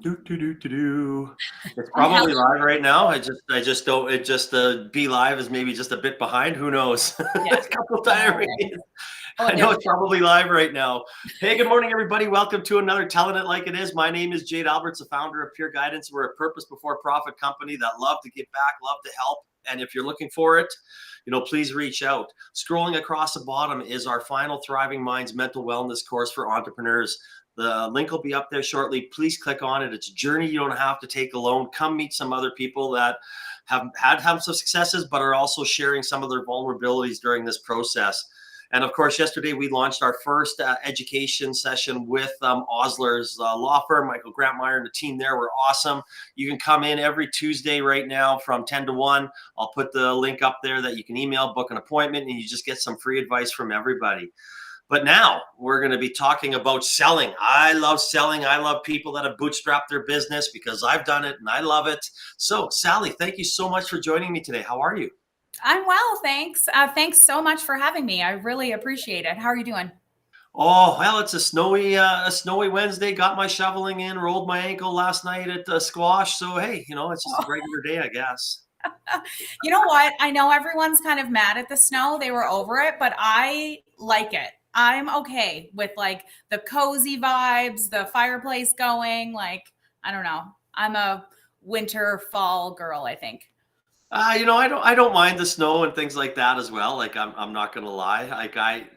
Do, do, do, do, do. It's And probably live right now. I just don't. It just be live is maybe just a bit behind. Who knows? yeah, It's a couple no times. worries. Oh, I know there's it's probably live right now. Hey, good morning, everybody. Welcome to another Telling It Like It Is. My name is Jade Alberts, the founder of Pure Guidance. We're a purpose before profit company that love to give back, love to help. And if you're looking for it, please reach out. Scrolling across the bottom is our final Thriving Minds mental wellness course for entrepreneurs. The link will be up there shortly. Please click on it. It's a journey you don't have to take alone. Come meet some other people that have had some successes, but are also sharing some of their vulnerabilities during this process. And of course, yesterday we launched our first education session with Osler's law firm. Michael Grantmyre and the team there were awesome. You can come in every Tuesday right now from 10 to 1. I'll put the link up there that you can email, book an appointment, and you just get some free advice from everybody. But now we're going to be talking about selling. I love selling. I love people that have bootstrapped their business because I've done it and I love it. So, Sally, thank you so much for joining me today. How are you? I'm well, thanks. Thanks so much for having me. I really appreciate it. How are you doing? Oh, well, it's a snowy Wednesday. Got my shoveling in, rolled my ankle last night at squash. So, hey, it's just a regular day, I guess. You know what? I know everyone's kind of mad at the snow. They were over it, but I like it. I'm okay with like the cozy vibes, the fireplace going. Like, I don't know. I'm a winter fall girl, I think. I don't mind the snow and things like that as well. Like I'm not gonna lie. Like I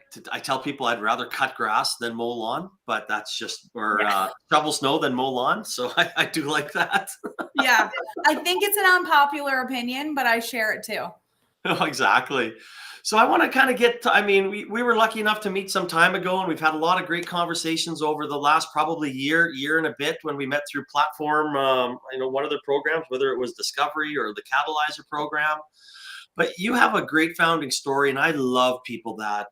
tell people I'd rather cut grass than mow lawn, but that's just or Yeah. shovel snow than mow lawn. So I do like that. Yeah. I think it's an unpopular opinion, but I share it too. Oh, exactly. So I want to kind of I mean, we were lucky enough to meet some time ago, and we've had a lot of great conversations over the last probably year and a bit when we met through platform, one of their programs, whether it was Discovery or the Catalyzer program. But you have a great founding story, and I love people that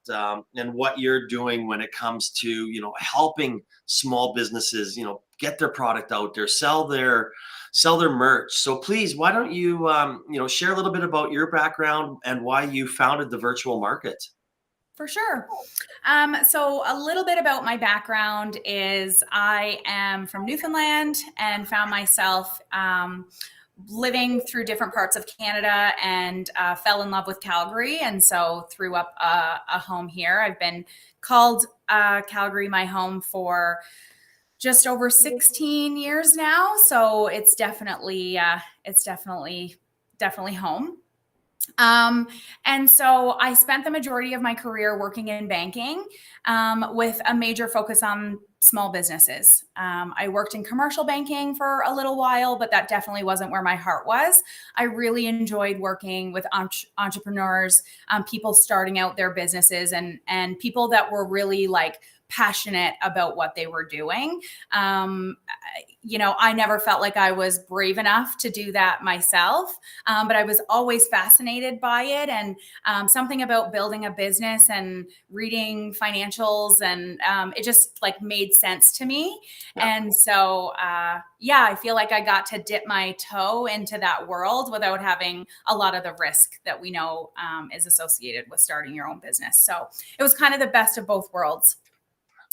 and what you're doing when it comes to helping small businesses get their product out there, sell their merch. So please, why don't you share a little bit about your background and why you founded the virtual market? For sure. So a little bit about my background is I am from Newfoundland and found myself living through different parts of Canada and fell in love with Calgary. And so threw up a home here. I've been called Calgary my home for just over 16 years now. So it's definitely home. Um, and so I spent the majority of my career working in banking with a major focus on small businesses. I worked in commercial banking for a little while, but that definitely wasn't where my heart was. I really enjoyed working with entrepreneurs, people starting out their businesses, and people that were really like passionate about what they were doing. I never felt like I was brave enough to do that myself, but I was always fascinated by it. And something about building a business and reading financials, and it just like made sense to me. Yeah. And so, I feel like I got to dip my toe into that world without having a lot of the risk that we know is associated with starting your own business. So it was kind of the best of both worlds.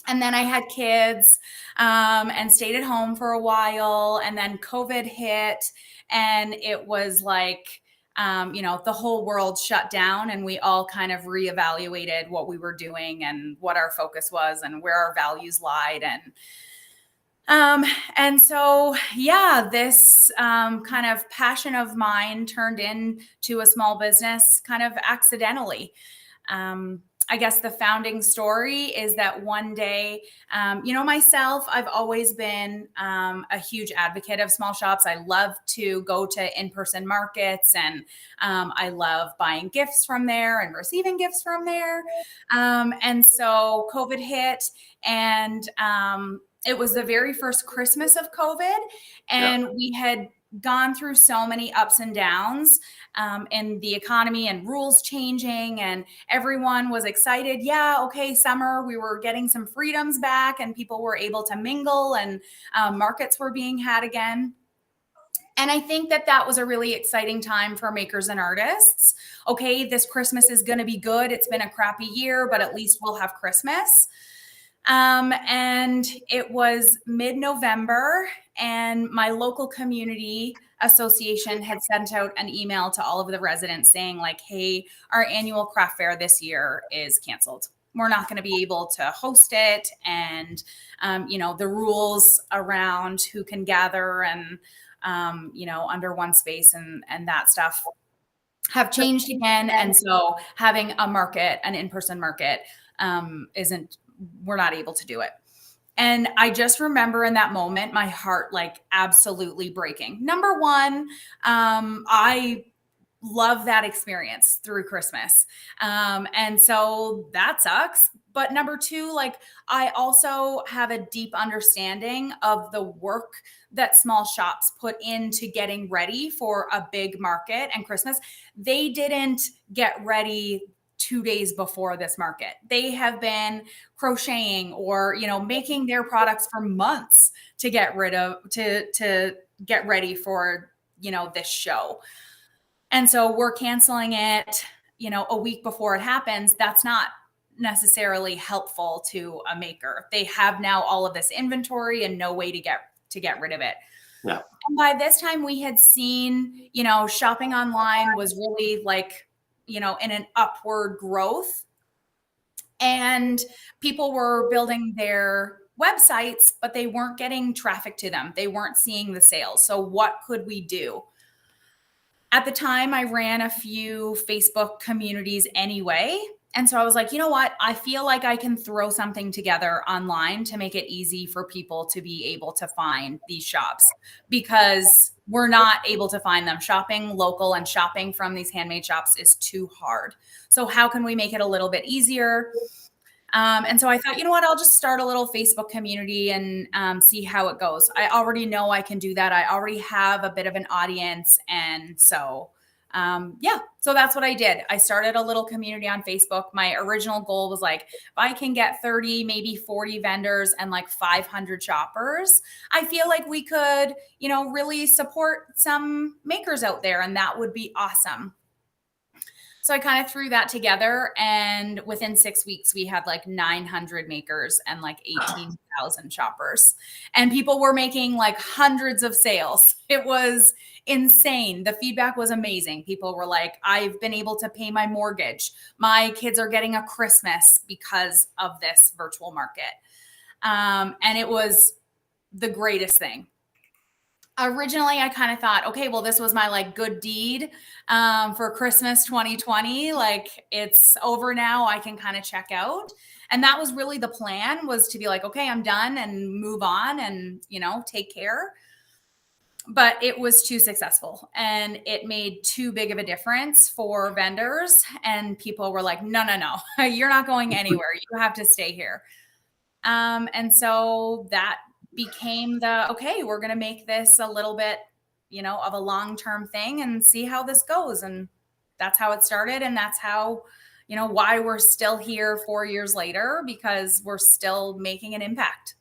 And then I had kids and stayed at home for a while. And then COVID hit, and it was like, the whole world shut down, and we all kind of reevaluated what we were doing and what our focus was and where our values lied. And so, this kind of passion of mine turned into a small business kind of accidentally. I guess the founding story is that one day, myself, I've always been a huge advocate of small shops. I love to go to in-person markets, and I love buying gifts from there and receiving gifts from there. And so COVID hit, and it was the very first Christmas of COVID, Yeah. and we had gone through so many ups and downs in the economy and rules changing, and everyone was excited. Yeah, okay, summer, we were getting some freedoms back, and people were able to mingle, and markets were being had again. And I think that was a really exciting time for makers and artists. Okay, this Christmas is going to be good. It's been a crappy year, but at least we'll have Christmas. And it was mid-November, and my local community association had sent out an email to all of the residents saying like, hey, our annual craft fair this year is canceled. We're not going to be able to host it. And, the rules around who can gather and, under one space and that stuff have changed again. And so having a market, an in-person market, we're not able to do it. And I just remember in that moment, my heart like absolutely breaking. Number one, I love that experience through Christmas. And so that sucks. But number two, like I also have a deep understanding of the work that small shops put into getting ready for a big market and Christmas. They didn't get ready 2 days before this market. They have been crocheting or, making their products for months to get get ready for, this show. And so we're canceling it, a week before it happens. That's not necessarily helpful to a maker. They have now all of this inventory and no way to get rid of it. Yeah. And by this time we had seen, shopping online was really like, in an upward growth, and people were building their websites, but they weren't getting traffic to them. They weren't seeing the sales. So what could we do? At the time, I ran a few Facebook communities anyway. And so I was like, you know what? I feel like I can throw something together online to make it easy for people to be able to find these shops, because we're not able to find them. Shopping local and shopping from these handmade shops is too hard. So how can we make it a little bit easier? And so I thought, you know what, I'll just start a little Facebook community and see how it goes. I already know I can do that. I already have a bit of an audience. And so, so that's what I did. I started a little community on Facebook. My original goal was like, if I can get 30, maybe 40 vendors and like 500 shoppers, I feel like we could, really support some makers out there, and that would be awesome. So I kind of threw that together, and within 6 weeks, we had like 900 makers and like 18,000 shoppers, and people were making like hundreds of sales. It was insane. The feedback was amazing. People were like, I've been able to pay my mortgage. My kids are getting a Christmas because of this virtual market. And it was the greatest thing. Originally, I kind of thought, okay, well, this was my like good deed for Christmas 2020. Like it's over now. I can kind of check out. And that was really the plan, was to be like, okay, I'm done and move on and, take care. But it was too successful, and it made too big of a difference for vendors. And people were like, no, you're not going anywhere. You have to stay here. And so that became okay, we're going to make this a little bit, of a long-term thing and see how this goes. And that's how it started. And that's how, why we're still here 4 years later, because we're still making an impact.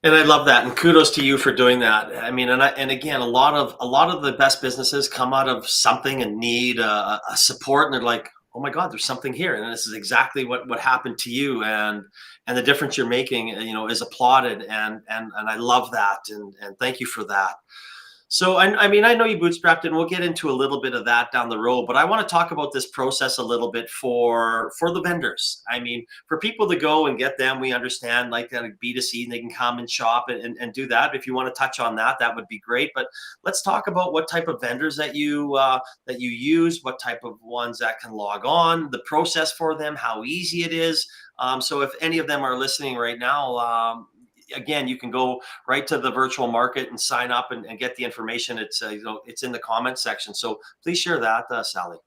And I love that, and kudos to you for doing that. I mean, and again, a lot of the best businesses come out of something and need a support, and they're like, oh my God, there's something here, and this is exactly what happened to you, and the difference you're making, is applauded, and I love that, and thank you for that. So I mean, I know you bootstrapped, and we'll get into a little bit of that down the road, but I want to talk about this process a little bit for the vendors. I mean, for people to go and get them, we understand like B2C, and they can come and shop and do that. If you want to touch on that, that would be great. But let's talk about what type of vendors that you use, what type of ones that can log on, the process for them, how easy it is. So if any of them are listening right now, again, you can go right to the virtual market and sign up and get the information. It's it's in the comments section. So please share that, Sally.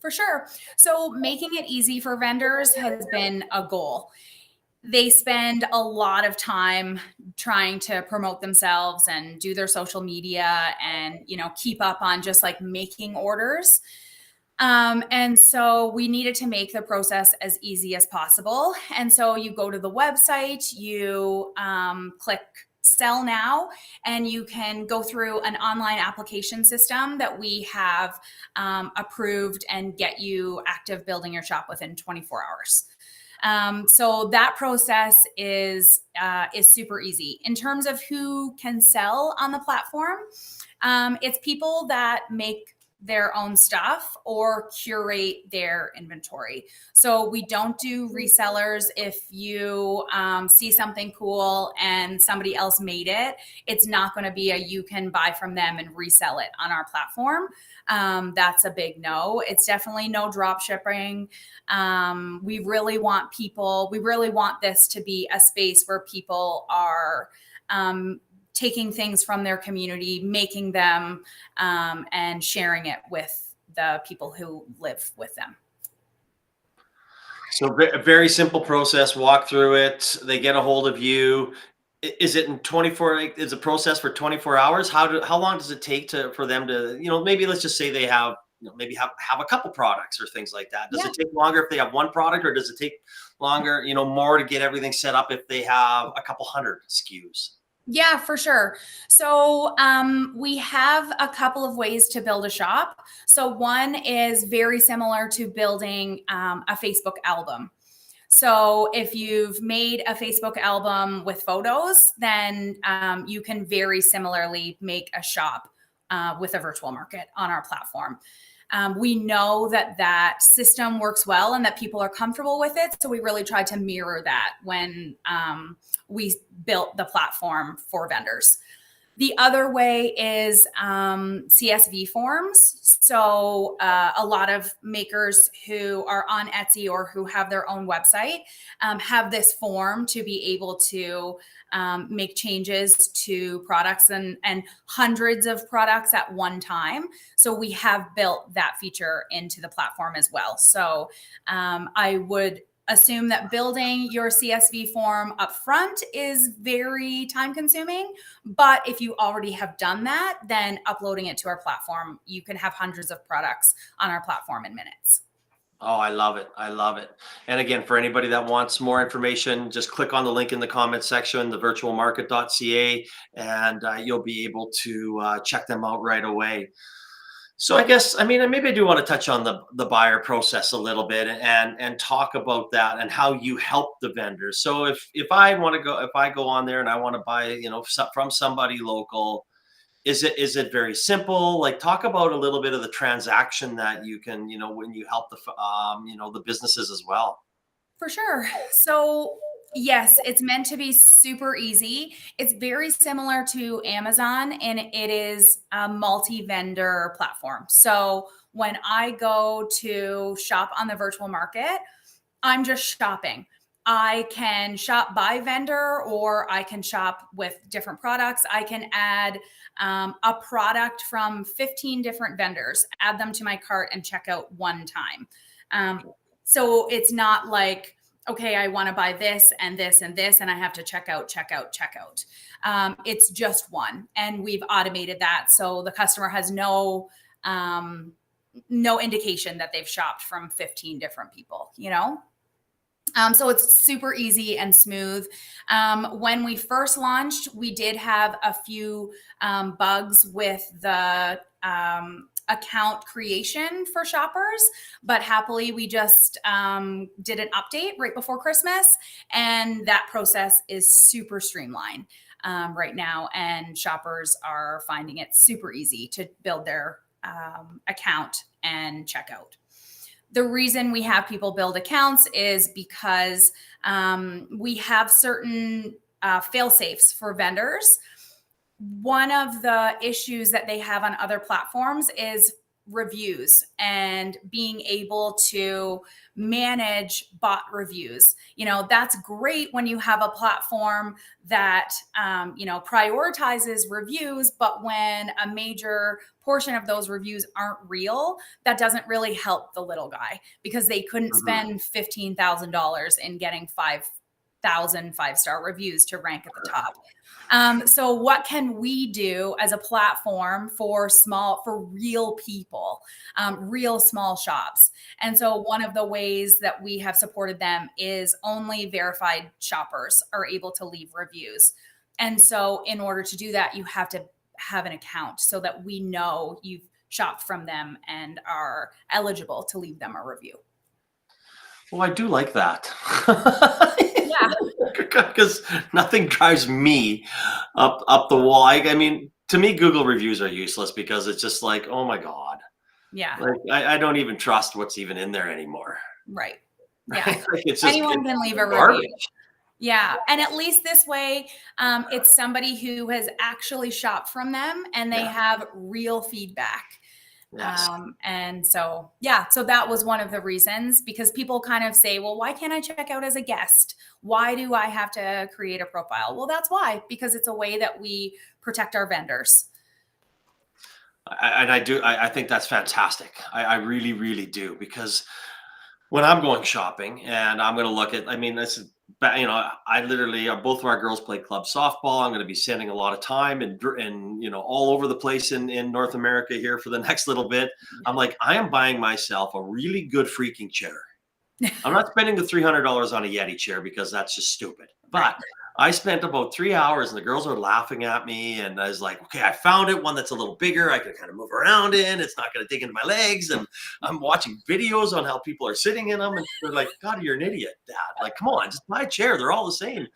For sure. So making it easy for vendors has been a goal. They spend a lot of time trying to promote themselves and do their social media and, keep up on just like making orders. And so we needed to make the process as easy as possible. And so you go to the website, you click sell now, and you can go through an online application system that we have approved and get you active building your shop within 24 hours. So that process is super easy. In terms of who can sell on the platform, it's people that make their own stuff or curate their inventory. So we don't do resellers. If you see something cool and somebody else made it, it's not going to be you can buy from them and resell it on our platform. That's a big no. It's definitely no drop shipping. We really want this to be a space where people are taking things from their community, making them, and sharing it with the people who live with them. So a very simple process, walk through it. They get a hold of you. Is it in 24, is a process for 24 hours? How long does it take for them to, maybe let's just say they have, maybe have a couple products or things like that. Does it take longer if they have one product, or does it take longer, more to get everything set up if they have a couple hundred SKUs? Yeah, for sure. So we have a couple of ways to build a shop. So one is very similar to building a Facebook album. So if you've made a Facebook album with photos, then you can very similarly make a shop with a virtual market on our platform. We know that system works well and that people are comfortable with it. So we really tried to mirror that when we built the platform for vendors. The other way is CSV forms. So a lot of makers who are on Etsy or who have their own website have this form to be able to make changes to products and hundreds of products at one time. So we have built that feature into the platform as well. So I would assume that building your CSV form up front is very time consuming. But if you already have done that, then uploading it to our platform, you can have hundreds of products on our platform in minutes. Oh, I love it. I love it. And again, for anybody that wants more information, just click on the link in the comment section, thevirtualmarket.ca, and you'll be able to check them out right away. So I guess, maybe I do want to touch on the buyer process a little bit and talk about that and how you help the vendors. So if I go on there and I want to buy, from somebody local, is it very simple? Like, talk about a little bit of the transaction that you can, when you help the businesses as well. For sure. So yes, it's meant to be super easy. It's very similar to Amazon, and it is a multi-vendor platform. So when I go to shop on the virtual market, I'm just shopping. I can shop by vendor, or I can shop with different products. I can add a product from 15 different vendors, add them to my cart, and check out one time. So it's not like, okay, I want to buy this and this and this, and I have to check out. It's just one. And we've automated that. So the customer has no indication that they've shopped from 15 different people, So it's super easy and smooth. When we first launched, we did have a few bugs with the account creation for shoppers, but happily we just did an update right before Christmas, and that process is super streamlined right now, and shoppers are finding it super easy to build their account and check out. The reason we have people build accounts is because we have certain fail safes for vendors. One of the issues that they have on other platforms is reviews and being able to manage bot reviews. That's great when you have a platform that, prioritizes reviews, but when a major portion of those reviews aren't real, that doesn't really help the little guy, because they couldn't spend $15,000 in getting 5,000 five-star reviews to rank at the top. So what can we do as a platform for real people, real small shops? And so one of the ways that we have supported them is only verified shoppers are able to leave reviews. And so in order to do that, you have to have an account so that we know you've shopped from them and are eligible to leave them a review. Well, I do like that. Yeah. Because nothing drives me up the wall. I mean, to me, Google reviews are useless because it's just like, oh my god, Yeah. like I don't even trust what's even in there anymore. Right. Right? Yeah. Like Anyone it's can leave a review. garbage. Yeah. And at least this way, it's somebody who has actually shopped from them and they Yeah. have real feedback. Yes. And so, yeah, so that was one of the reasons, because people kind of say, well, why can't I check out as a guest? Why do I have to create a profile? Well, that's why, because it's a way that we protect our vendors. I think that's fantastic. I really, really do, because when I'm going shopping and I'm going to look at, I mean, this is, I literally, both of our girls play club softball. I'm going to be spending a lot of time and all over the place in North America here for the next little bit. I'm like, I am buying myself a really good freaking chair. I'm not spending the $300 on a Yeti chair because that's just stupid. Right. But I spent about 3 hours and the girls are laughing at me. And I was like, okay, I found it. One that's a little bigger. I can kind of move around in. It's not going to dig into my legs. And I'm watching videos on how people are sitting in them. And they're like, God, you're an idiot, Dad. Like, come on, just buy a chair. They're all the same.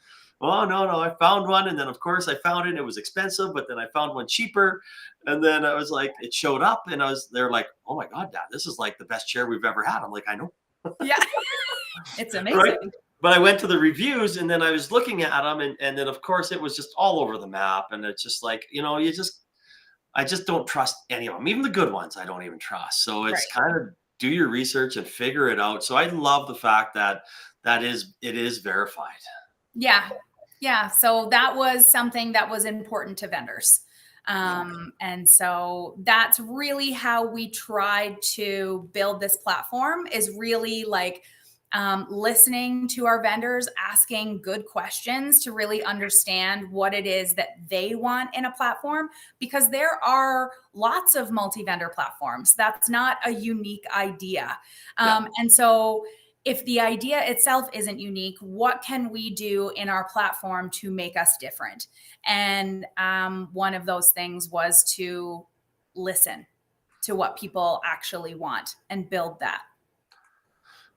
Oh, no, I found one. And then, of course, I found it. And it was expensive. But then I found one cheaper. And then I was like, it showed up. And they're like, oh, my God, Dad, this is like the best chair we've ever had. I'm like, I know. Yeah. It's amazing. Right. But I went to the reviews and then I was looking at them and then of course it was just all over the map. And it's just like, I just don't trust any of them. Even the good ones, I don't even trust. So it's Right. kind of do your research and figure it out. So I love the fact that it is verified. Yeah. Yeah. So that was something that was important to vendors. And so that's really how we tried to build this platform, is really like listening to our vendors, asking good questions to really understand what it is that they want in a platform, because there are lots of multi-vendor platforms. That's not a unique idea. And so if the idea itself isn't unique, what can we do in our platform to make us different? And one of those things was to listen to what people actually want and build that.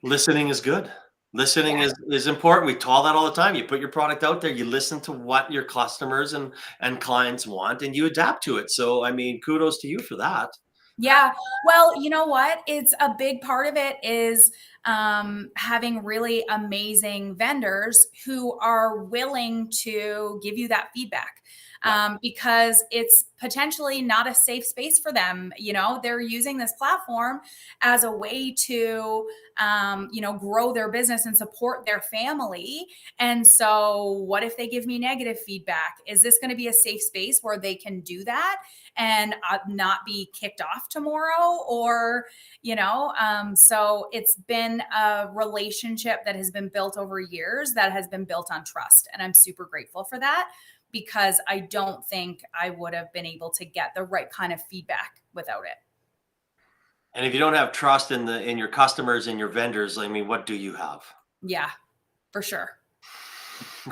Listening is good. Listening Yeah. is important. We call that all the time. You put your product out there, you listen to what your customers and clients want, and you adapt to it. So I mean, kudos to you for that. Yeah. Well, you know what? It's a big part of it is having really amazing vendors who are willing to give you that feedback. Because it's potentially not a safe space for them. They're using this platform as a way to, grow their business and support their family. And so, what if they give me negative feedback? Is this going to be a safe space where they can do that and not be kicked off tomorrow? Or, so it's been a relationship that has been built over years, that has been built on trust. And I'm super grateful for that, because I don't think I would have been able to get the right kind of feedback without it. And if you don't have trust in your customers and your vendors, I mean, what do you have? Yeah, for sure.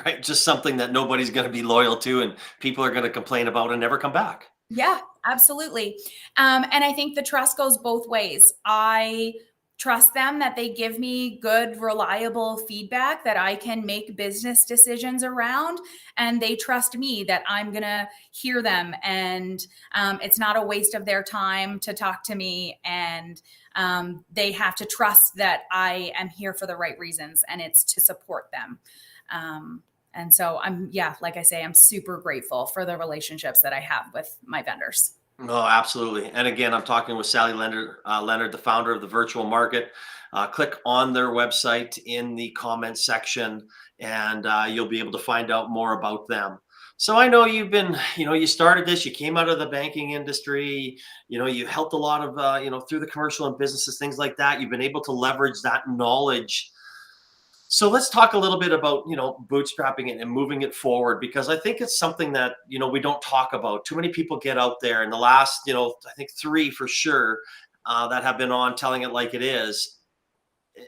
Right? Just something that nobody's going to be loyal to and people are going to complain about and never come back. Yeah, absolutely. And I think the trust goes both ways. I trust them that they give me good, reliable feedback that I can make business decisions around. And they trust me that I'm going to hear them. And it's not a waste of their time to talk to me. And they have to trust that I am here for the right reasons and it's to support them. And so like I say, I'm super grateful for the relationships that I have with my vendors. Oh, absolutely. And again, I'm talking with Sally Leonard, the founder of the Virtual Market. Click on their website in the comments section, and you'll be able to find out more about them. So I know you started this, you came out of the banking industry, you helped a lot of, through the commercial and businesses, things like that. You've been able to leverage that knowledge. So let's talk a little bit about, bootstrapping it and moving it forward, because I think it's something that, we don't talk about. Too many people get out there in the last, I think 3 for sure that have been on Telling It Like It Is.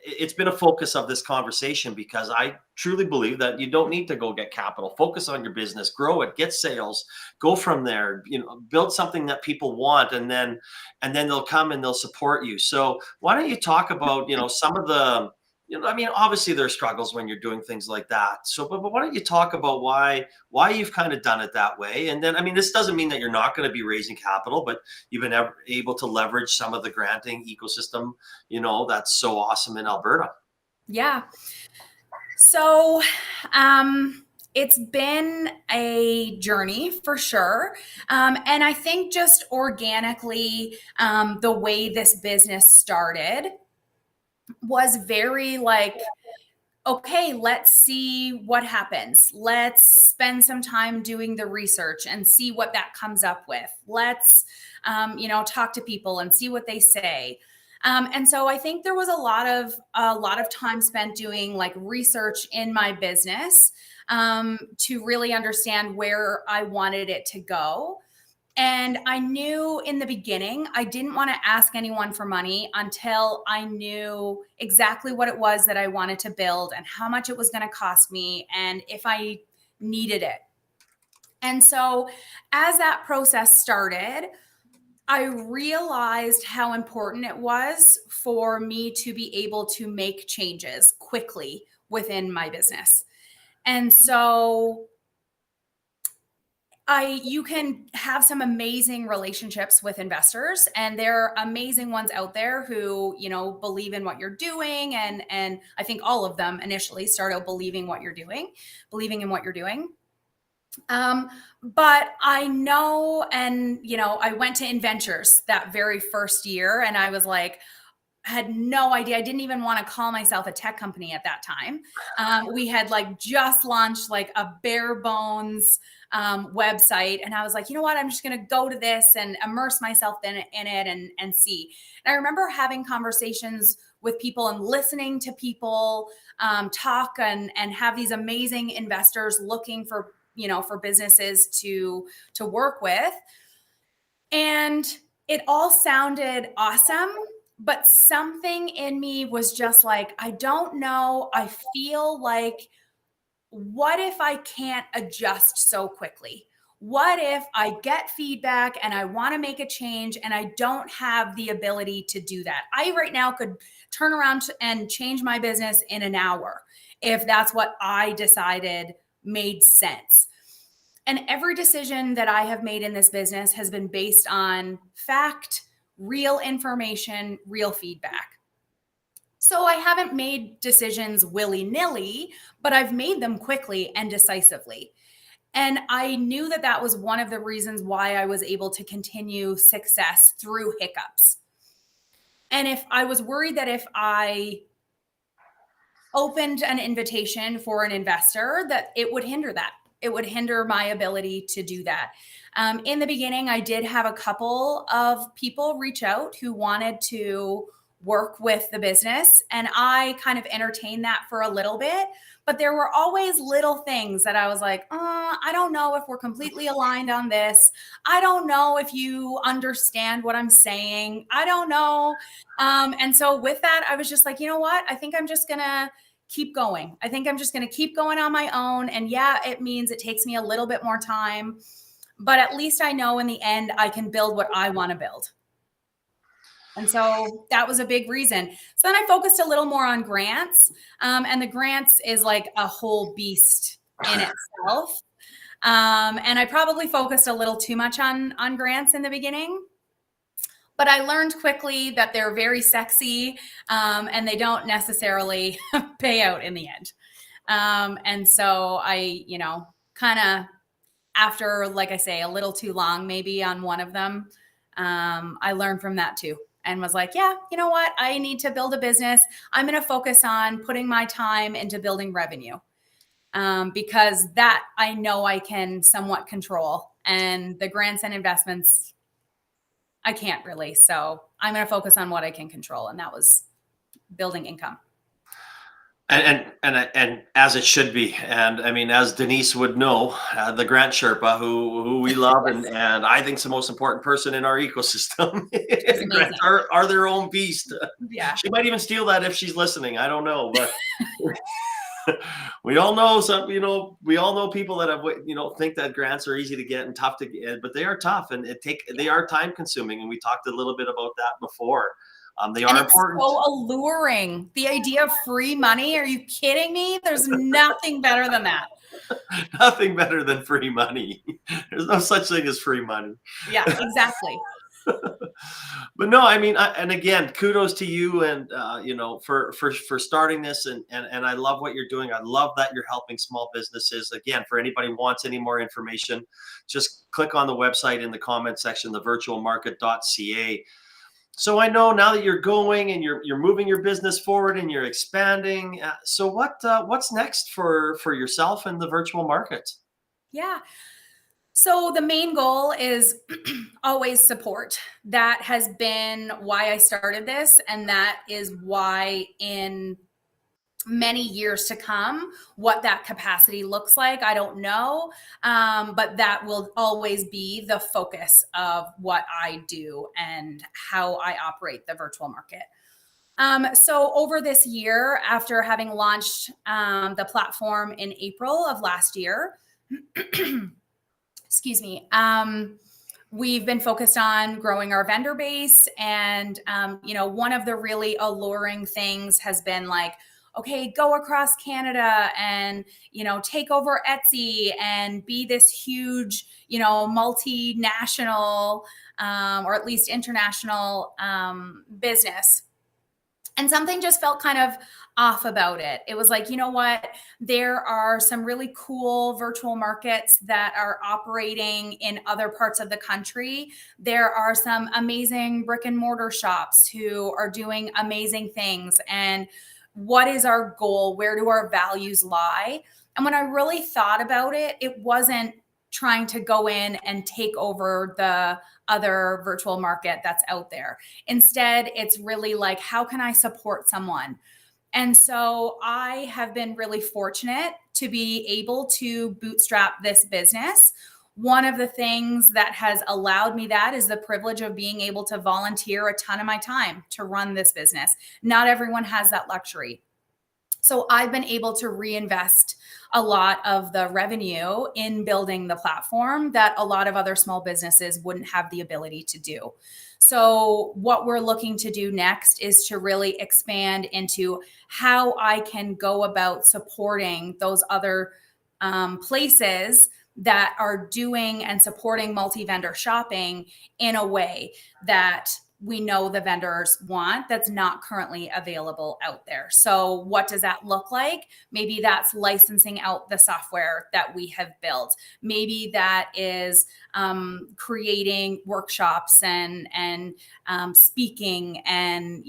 It's been a focus of this conversation because I truly believe that you don't need to go get capital. Focus on your business, grow it, get sales, go from there, build something that people want, and then they'll come and they'll support you. So why don't you talk about, some of I mean, obviously there are struggles when you're doing things like that. So, but why don't you talk about why you've kind of done it that way? And then, I mean, this doesn't mean that you're not going to be raising capital, but you've been able to leverage some of the granting ecosystem, that's so awesome in Alberta. Yeah. So, it's been a journey for sure. And I think just organically, the way this business started was very like, okay, let's see what happens. Let's spend some time doing the research and see what that comes up with. Let's, talk to people and see what they say. And so I think there was a lot of time spent doing like research in my business to really understand where I wanted it to go. And I knew in the beginning, I didn't want to ask anyone for money until I knew exactly what it was that I wanted to build and how much it was going to cost me and if I needed it. And so as that process started, I realized how important it was for me to be able to make changes quickly within my business. And so you can have some amazing relationships with investors, and there are amazing ones out there who, believe in what you're doing. And I think all of them initially start out believing in what you're doing. But I know, and, I went to InVentures that very first year, and I was like, had no idea. I didn't even want to call myself a tech company at that time. We had like just launched like a bare bones website. And I was like, you know what? I'm just going to go to this and immerse myself in it and see. And I remember having conversations with people and listening to people talk and have these amazing investors looking for, for businesses to work with. And it all sounded awesome. But something in me was just like, I don't know. I feel like, what if I can't adjust so quickly? What if I get feedback and I want to make a change and I don't have the ability to do that? I right now could turn around and change my business in an hour if that's what I decided made sense. And every decision that I have made in this business has been based on fact, real information, real feedback. So I haven't made decisions willy-nilly, but I've made them quickly and decisively. And I knew that that was one of the reasons why I was able to continue success through hiccups. And if I was worried that if I opened an invitation for an investor, that it would hinder that. It would hinder my ability to do that. In the beginning, I did have a couple of people reach out who wanted to work with the business, and I kind of entertained that for a little bit. But there were always little things that I was like, I don't know if we're completely aligned on this. I don't know if you understand what I'm saying. I don't know. And so with that, I was just like, you know what? I think I'm just going to keep going. I think I'm just going to keep going on my own. And yeah, it means it takes me a little bit more time, but at least I know in the end, I can build what I want to build. And so that was a big reason. So then I focused a little more on grants. And the grants is like a whole beast in itself. And I probably focused a little too much on grants in the beginning. But I learned quickly that they're very sexy and they don't necessarily pay out in the end. And so I, kind of after, like I say, a little too long maybe on one of them, I learned from that too. And was like, yeah, you know what? I need to build a business. I'm going to focus on putting my time into building revenue because that I know I can somewhat control. And the grants and investments, I can't really. So I'm going to focus on what I can control. And that was building income. And as it should be. And I mean, as Denise would know, the Grant Sherpa, who we love, and I think is the most important person in our ecosystem. Grants are their own beast. Yeah. She might even steal that if she's listening. I don't know, but we all know we all know people that have, think that grants are easy to get and tough to get, but they are tough and they are time consuming. And we talked a little bit about that before. They And are it's important. so alluring. The idea of free money. Are you kidding me? There's nothing better than that. Nothing better than free money. There's no such thing as free money. Yeah, exactly. But no, I mean, and again, kudos to you, and for starting this, and I love what you're doing. I love that you're helping small businesses. Again, for anybody who wants any more information, just click on the website in the comment section, thevirtualmarket.ca. So I know now that you're going and you're moving your business forward and you're expanding. So what's next for yourself and the virtual market? Yeah. So the main goal is always support. That has been why I started this. And that is why in many years to come, what that capacity looks like, I don't know. But that will always be the focus of what I do and how I operate the virtual market. So over this year, after having launched the platform in April of last year, excuse me, we've been focused on growing our vendor base. And, one of the really alluring things has been like, okay, go across Canada and, take over Etsy and be this huge, multinational or at least international business. And something just felt kind of off about it. It was like, you know what? There are some really cool virtual markets that are operating in other parts of the country. There are some amazing brick and mortar shops who are doing amazing things. And what is our goal? Where do our values lie? And when I really thought about it, it wasn't trying to go in and take over the other virtual market that's out there. Instead, it's really like, how can I support someone? And so I have been really fortunate to be able to bootstrap this business. One of the things that has allowed me that is the privilege of being able to volunteer a ton of my time to run this business. Not everyone has that luxury. So I've been able to reinvest a lot of the revenue in building the platform that a lot of other small businesses wouldn't have the ability to do. So what we're looking to do next is to really expand into how I can go about supporting those other places that are doing and supporting multi-vendor shopping in a way that we know the vendors want that's not currently available out there. So what does that look like? Maybe that's licensing out the software that we have built. Maybe that is creating workshops and speaking and,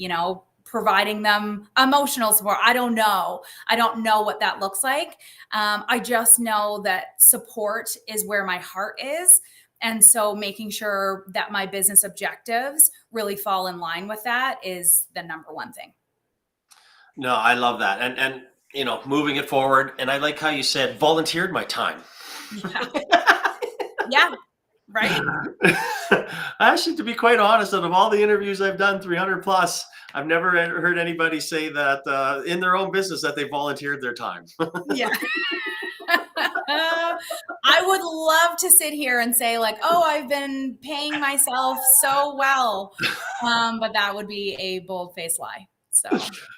providing them emotional support. I don't know. I don't know what that looks like. I just know that support is where my heart is. And so making sure that my business objectives really fall in line with that is the number one thing. No, I love that. And moving it forward. And I like how you said volunteered my time. Yeah. Yeah. Right. Actually, to be quite honest, out of all the interviews I've done, 300 plus, I've never heard anybody say that in their own business that they volunteered their time. Yeah. I would love to sit here and say like, oh, I've been paying myself so well. But that would be a bold-faced lie. So.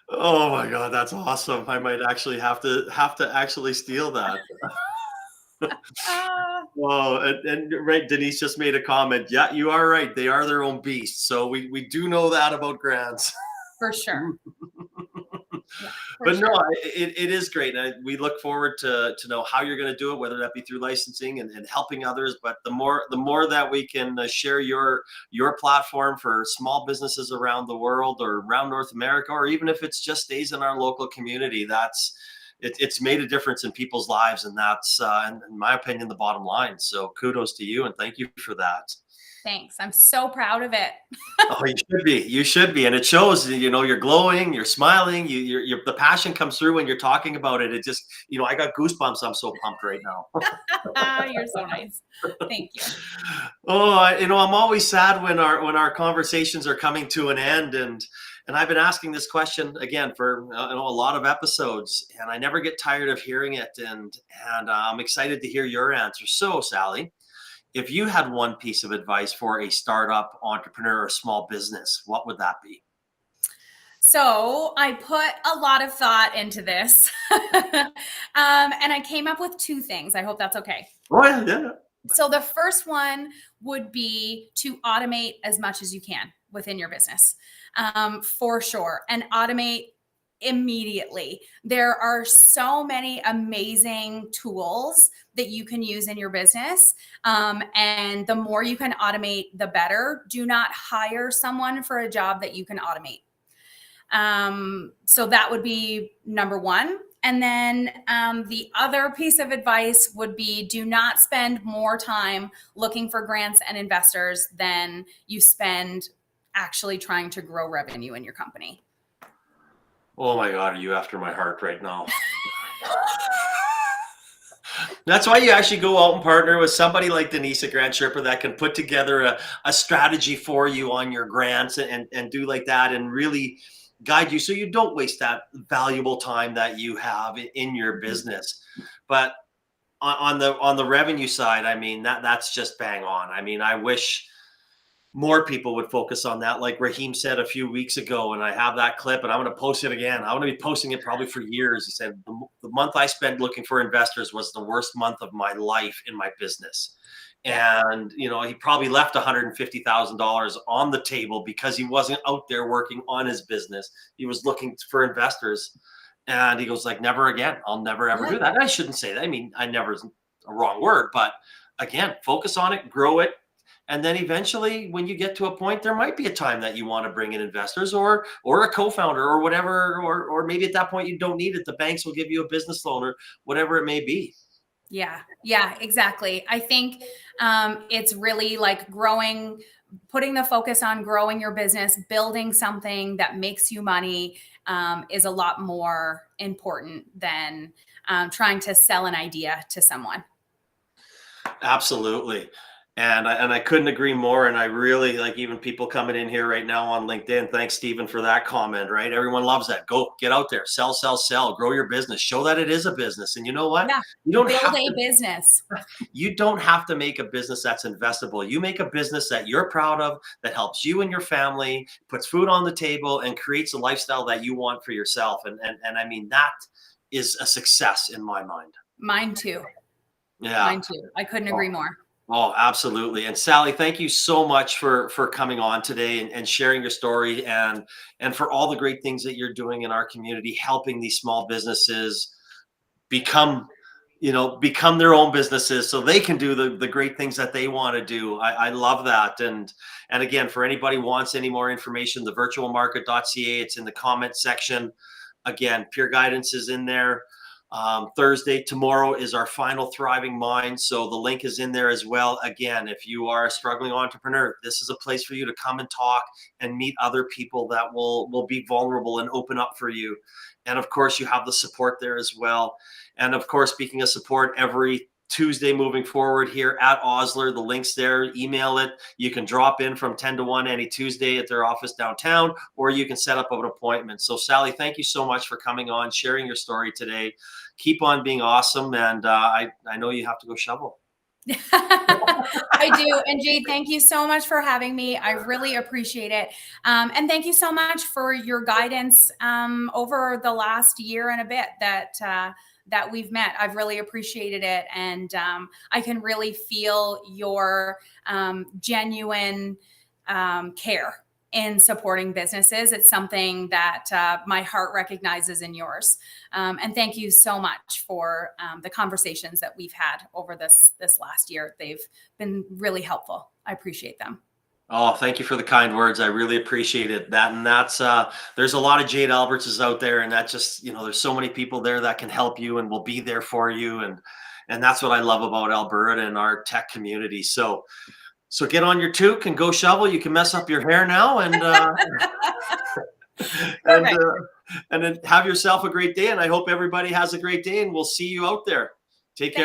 Oh my God, that's awesome. I might actually have to actually steal that. Oh, and right, Denise just made a comment. Yeah, you are right. They are their own beasts. So we do know that about grants. For sure. Yeah, but sure. No, it is great. And we look forward to know how you're going to do it, whether that be through licensing and helping others. But the more that we can share your platform for small businesses around the world or around North America, or even if it's just stays in our local community, it's made a difference in people's lives. And that's, in my opinion, the bottom line. So kudos to you and thank you for that. Thanks. I'm so proud of it. Oh, you should be. You should be. And it shows, you're glowing, you're smiling, the passion comes through when you're talking about it. It just, I got goosebumps. I'm so pumped right now. You're so nice. Thank you. Oh, I'm always sad when our conversations are coming to an end. And I've been asking this question again for a lot of episodes, and I never get tired of hearing it. And I'm excited to hear your answer. So, Sally, if you had one piece of advice for a startup entrepreneur or small business, what would that be? So I put a lot of thought into this, and I came up with two things. I hope that's okay. Oh, yeah, yeah. So the first one would be to automate as much as you can within your business, for sure, and automate immediately. There are so many amazing tools that you can use in your business. And the more you can automate, the better. Do not hire someone for a job that you can automate. So that would be number one. And then the other piece of advice would be do not spend more time looking for grants and investors than you spend actually trying to grow revenue in your company. Oh my God, are you after my heart right now? That's why you actually go out and partner with somebody like Denise at Grantmyre that can put together a strategy for you on your grants and do like that and really guide you so you don't waste that valuable time that you have in your business. But on the revenue side, I mean, that's just bang on. I mean, I wish more people would focus on that, like Raheem said a few weeks ago, and I have that clip and I'm going to post it again. I'm going to be posting it probably for years. He said, the month I spent looking for investors was the worst month of my life in my business. And, you know, he probably left $150,000 on the table because he wasn't out there working on his business. He was looking for investors. And he goes like, never again. I'll never, ever do that. And I shouldn't say that. I mean, I never is a wrong word, but again, focus on it, grow it. And then eventually when you get to a point, there might be a time that you want to bring in investors or a co-founder or whatever, or maybe at that point you don't need it. The banks will give you a business loan or whatever it may be. Yeah, exactly. I think it's really like putting the focus on growing your business, building something that makes you money is a lot more important than trying to sell an idea to someone. Absolutely. And I couldn't agree more. And I really like even people coming in here right now on LinkedIn. Thanks, Stephen, for that comment, right? Everyone loves that. Go get out there, sell, grow your business, show that it is a business. And you know what? Yeah, You don't build have a to, business. you don't have to make a business that's investable. You make a business that you're proud of, that helps you and your family, puts food on the table, and creates a lifestyle that you want for yourself. And I mean, that is a success in my mind. Mine too. Yeah. Mine too. I couldn't agree more. Oh, absolutely. And Sally, thank you so much for coming on today and sharing your story and for all the great things that you're doing in our community, helping these small businesses become, become their own businesses so they can do the great things that they want to do. I love that. And again, for anybody who wants any more information, the virtualmarket.ca, it's in the comment section. Again, Peer Guidance is in there. Thursday, tomorrow is our final Thriving Mind. So the link is in there as well. Again, if you are a struggling entrepreneur, this is a place for you to come and talk and meet other people that will be vulnerable and open up for you. And of course, you have the support there as well. And of course, speaking of support, every Tuesday moving forward here at Osler, the link's there, email it. You can drop in from 10 to 1 any Tuesday at their office downtown, or you can set up an appointment. So Sally, thank you so much for coming on, sharing your story today. Keep on being awesome. And I know you have to go shovel. I do. And Jade, thank you so much for having me. I really appreciate it. And thank you so much for your guidance over the last year and a bit that we've met. I've really appreciated it. And I can really feel your genuine care in supporting businesses. It's something that my heart recognizes in yours. And thank you so much for the conversations that we've had over this last year. They've been really helpful. I appreciate them. Oh, thank you for the kind words. I really appreciate it. That's there's a lot of Jade Albertses out there, and that just, there's so many people there that can help you and will be there for you. And that's what I love about Alberta and our tech community. So get on your toque and go shovel. You can mess up your hair now and and then have yourself a great day. And I hope everybody has a great day, and we'll see you out there. Take care.